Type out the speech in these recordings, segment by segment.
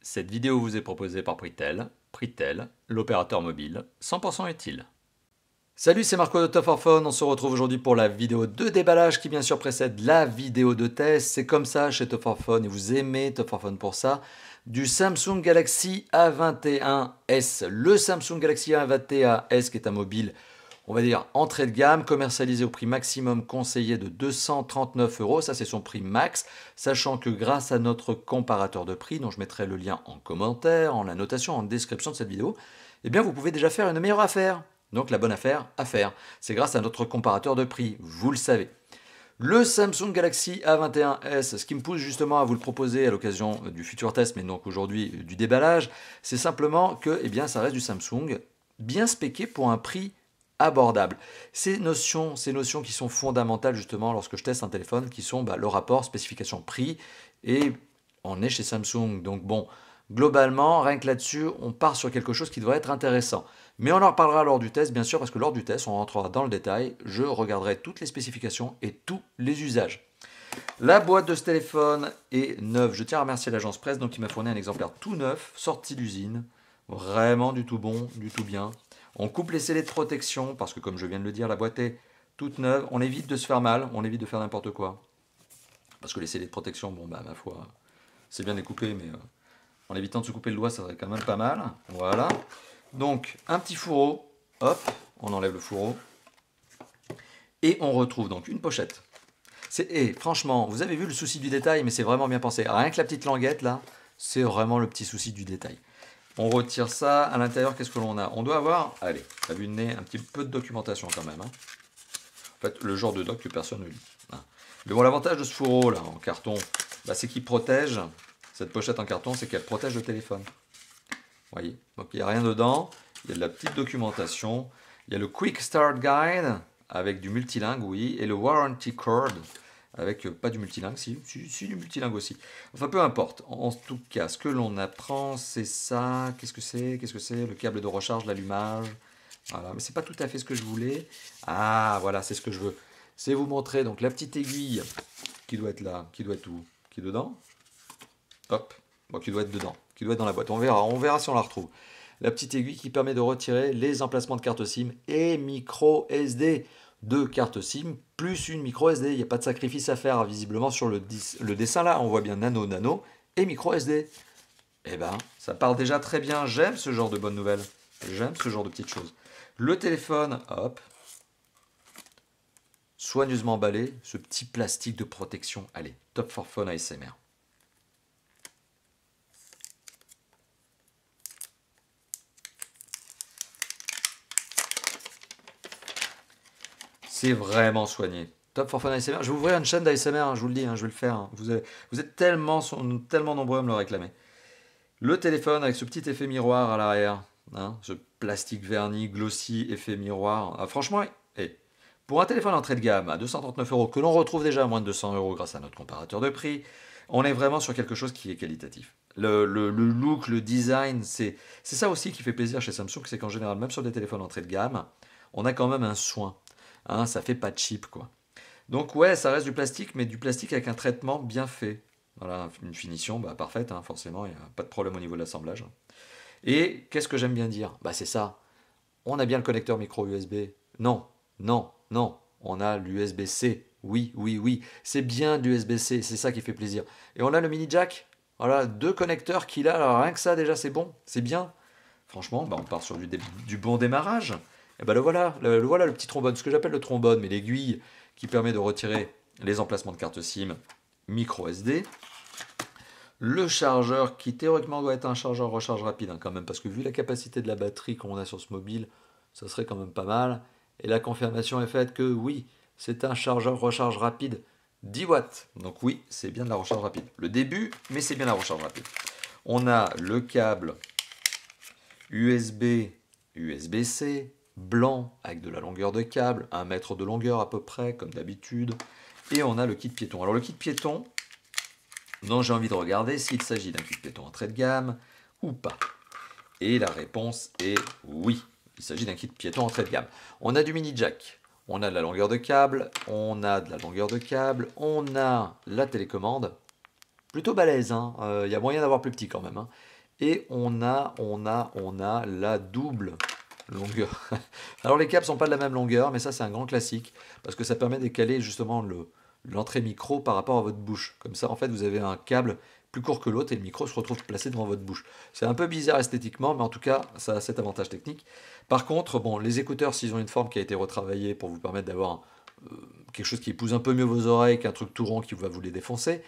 Cette vidéo vous est proposée par Pritel, l'opérateur mobile 100% utile. Salut, c'est Marco de Top for Phone. On se retrouve aujourd'hui pour la vidéo de déballage qui bien sûr précède la vidéo de test. C'est comme ça chez Top for Phone et vous aimez Top for Phone pour ça. Du Samsung Galaxy A21s. Le Samsung Galaxy A21s qui est un mobile, on va dire, entrée de gamme, commercialisé au prix maximum conseillé de 239 €. Ça, c'est son prix max. Sachant que grâce à notre comparateur de prix, dont je mettrai le lien en commentaire, en la notation, en description de cette vidéo, eh bien, vous pouvez déjà faire une meilleure affaire. Donc, la bonne affaire à faire. C'est grâce à notre comparateur de prix, vous le savez. Le Samsung Galaxy A21s, ce qui me pousse justement à vous le proposer à l'occasion du futur test, mais donc aujourd'hui du déballage, c'est simplement que, eh bien, ça reste du Samsung bien spéqué pour un prix abordable. Ces notions qui sont fondamentales justement lorsque je teste un téléphone, qui sont le rapport spécification-prix, et on est chez Samsung. Donc bon, globalement, rien que là-dessus, on part sur quelque chose qui devrait être intéressant. Mais on en reparlera lors du test, bien sûr, parce que lors du test, on rentrera dans le détail, je regarderai toutes les spécifications et tous les usages. La boîte de ce téléphone est neuve. Je tiens à remercier l'agence presse donc, qui m'a fourni un exemplaire tout neuf, sorti d'usine. Vraiment du tout bon, du tout bien. On coupe les scellés de protection, parce que comme je viens de le dire, la boîte est toute neuve. On évite de se faire mal, on évite de faire n'importe quoi. Parce que les scellés de protection, bon ma foi, c'est bien de les couper, mais en évitant de se couper le doigt, ça serait quand même pas mal. Voilà. Donc, un petit fourreau, hop, on enlève le fourreau. Et on retrouve donc une pochette. Et franchement, vous avez vu le souci du détail, mais c'est vraiment bien pensé. Rien que la petite languette là, c'est vraiment le petit souci du détail. On retire ça. À l'intérieur, qu'est-ce que l'on a? On doit avoir, allez, à vue de nez, un petit peu de documentation quand même. En fait, le genre de doc que personne ne lit. Mais bon, l'avantage de ce fourreau là en carton, c'est qu'il protège. Cette pochette en carton, c'est qu'elle protège le téléphone. Vous voyez, donc il n'y a rien dedans. Il y a de la petite documentation. Il y a le Quick Start Guide avec du multilingue, oui, et le Warranty Card avec pas du multilingue, si du multilingue aussi. Enfin, peu importe. En tout cas, ce que l'on apprend, c'est ça. Qu'est-ce que c'est? Le câble de recharge, l'allumage. Voilà, mais c'est pas tout à fait ce que je voulais. Ah, voilà, c'est ce que je veux. C'est vous montrer donc la petite aiguille qui doit être là, qui doit être où? Qui est dedans? Hop, bon, qui doit être dedans, qui doit être dans la boîte. On verra si on la retrouve. La petite aiguille qui permet de retirer les emplacements de carte SIM et micro SD. Deux cartes SIM plus une micro SD. Il n'y a pas de sacrifice à faire visiblement sur le dessin là. On voit bien nano et micro SD. Eh ben, ça part déjà très bien. J'aime ce genre de bonnes nouvelles. J'aime ce genre de petites choses. Le téléphone, hop, soigneusement emballé. Ce petit plastique de protection. Allez, Top for Phone ASMR. C'est vraiment soigné. Top for Fun ASMR. Je vais ouvrir une chaîne d'ASMR, je vous le dis, je vais le faire. Vous êtes tellement nombreux à me le réclamer. Le téléphone avec ce petit effet miroir à l'arrière. Ce plastique verni, glossy, effet miroir. Ah, franchement, pour un téléphone entrée de gamme à 239 €, que l'on retrouve déjà à moins de 200 € grâce à notre comparateur de prix, on est vraiment sur quelque chose qui est qualitatif. Le look, le design, c'est ça aussi qui fait plaisir chez Samsung, c'est qu'en général, même sur des téléphones entrée de gamme, on a quand même un soin. Ça fait pas cheap quoi. Donc ouais, ça reste du plastique, mais du plastique avec un traitement bien fait. Voilà, une finition parfaite, forcément, il n'y a pas de problème au niveau de l'assemblage. Et qu'est-ce que j'aime bien dire? C'est ça. On a bien le connecteur micro USB. Non, non, non. On a l'USB-C. Oui, oui, oui. C'est bien du USB-C, c'est ça qui fait plaisir. Et on a le mini jack. Voilà, deux connecteurs qu'il a. Alors rien que ça, déjà, c'est bon. C'est bien. Franchement, on part sur du bon démarrage. Et le voilà, le petit trombone, ce que j'appelle le trombone, mais l'aiguille qui permet de retirer les emplacements de carte SIM, micro SD. Le chargeur qui théoriquement doit être un chargeur recharge rapide quand même, parce que vu la capacité de la batterie qu'on a sur ce mobile, ça serait quand même pas mal. Et la confirmation est faite que oui, c'est un chargeur recharge rapide 10 watts. Donc oui, c'est bien de la recharge rapide. Le début, mais c'est bien la recharge rapide. On a le câble USB, USB-C, blanc avec de la longueur de câble, 1 mètre de longueur à peu près, comme d'habitude. Et on a le kit piéton. Alors le kit piéton, non, j'ai envie de regarder s'il s'agit d'un kit piéton entrée de gamme ou pas. Et la réponse est oui, il s'agit d'un kit piéton entrée de gamme. On a du mini jack, on a de la longueur de câble, on a la télécommande. Plutôt balèze, il y a moyen d'avoir plus petit quand même. Et on a la double longueur. Alors les câbles sont pas de la même longueur, mais ça c'est un grand classique, parce que ça permet de caler justement l'entrée micro par rapport à votre bouche. Comme ça, en fait, vous avez un câble plus court que l'autre et le micro se retrouve placé devant votre bouche. C'est un peu bizarre esthétiquement, mais en tout cas, ça a cet avantage technique. Par contre, bon, les écouteurs, s'ils ont une forme qui a été retravaillée pour vous permettre d'avoir quelque chose qui épouse un peu mieux vos oreilles qu'un truc tout rond qui va vous les défoncer,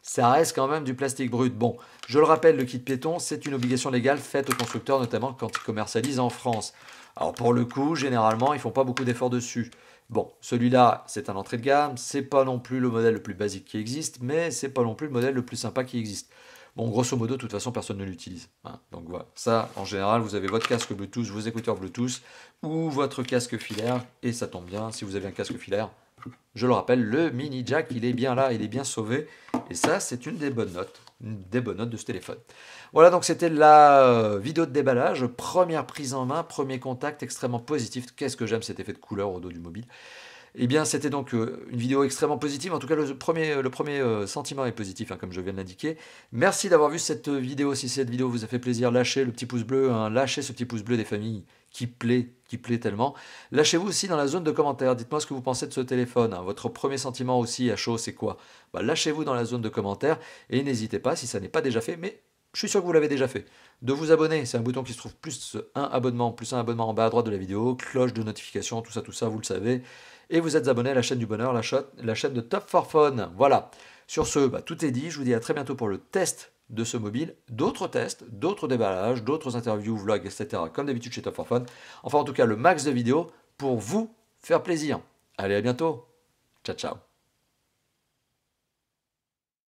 ça reste quand même du plastique brut. Bon, je le rappelle, le kit piéton, c'est une obligation légale faite aux constructeurs, notamment quand ils commercialisent en France. Alors pour le coup, généralement, ils font pas beaucoup d'efforts dessus. Bon, celui-là, c'est un entrée de gamme, c'est pas non plus le modèle le plus basique qui existe, mais c'est pas non plus le modèle le plus sympa qui existe. Bon, grosso modo, de toute façon, personne ne l'utilise. Hein. Donc voilà, ça, en général, vous avez votre casque Bluetooth, vos écouteurs Bluetooth, ou votre casque filaire, et ça tombe bien, si vous avez un casque filaire, je le rappelle, le mini jack, il est bien là, il est bien sauvé. Et ça, c'est une des bonnes notes de ce téléphone. Voilà, donc c'était la vidéo de déballage. Première prise en main, premier contact extrêmement positif. Qu'est-ce que j'aime cet effet de couleur au dos du mobile. Eh bien, c'était donc une vidéo extrêmement positive. En tout cas, le premier sentiment est positif, hein, comme je viens de l'indiquer. Merci d'avoir vu cette vidéo. Si cette vidéo vous a fait plaisir, lâchez le petit pouce bleu. Hein, lâchez ce petit pouce bleu des familles qui plaît tellement. Lâchez-vous aussi dans la zone de commentaires. Dites-moi ce que vous pensez de ce téléphone. Hein. Votre premier sentiment aussi à chaud, c'est quoi? Lâchez-vous dans la zone de commentaires. Et n'hésitez pas, si ça n'est pas déjà fait, mais je suis sûr que vous l'avez déjà fait, de vous abonner. C'est un bouton qui se trouve plus un abonnement en bas à droite de la vidéo, cloche de notification, tout ça, vous le savez. Et vous êtes abonné à la chaîne du bonheur, la chaîne de Top for Phone. Voilà. Sur ce, tout est dit. Je vous dis à très bientôt pour le test de ce mobile. D'autres tests, d'autres déballages, d'autres interviews, vlogs, etc. Comme d'habitude chez Top for Phone. Enfin, en tout cas, le max de vidéos pour vous faire plaisir. Allez, à bientôt. Ciao, ciao.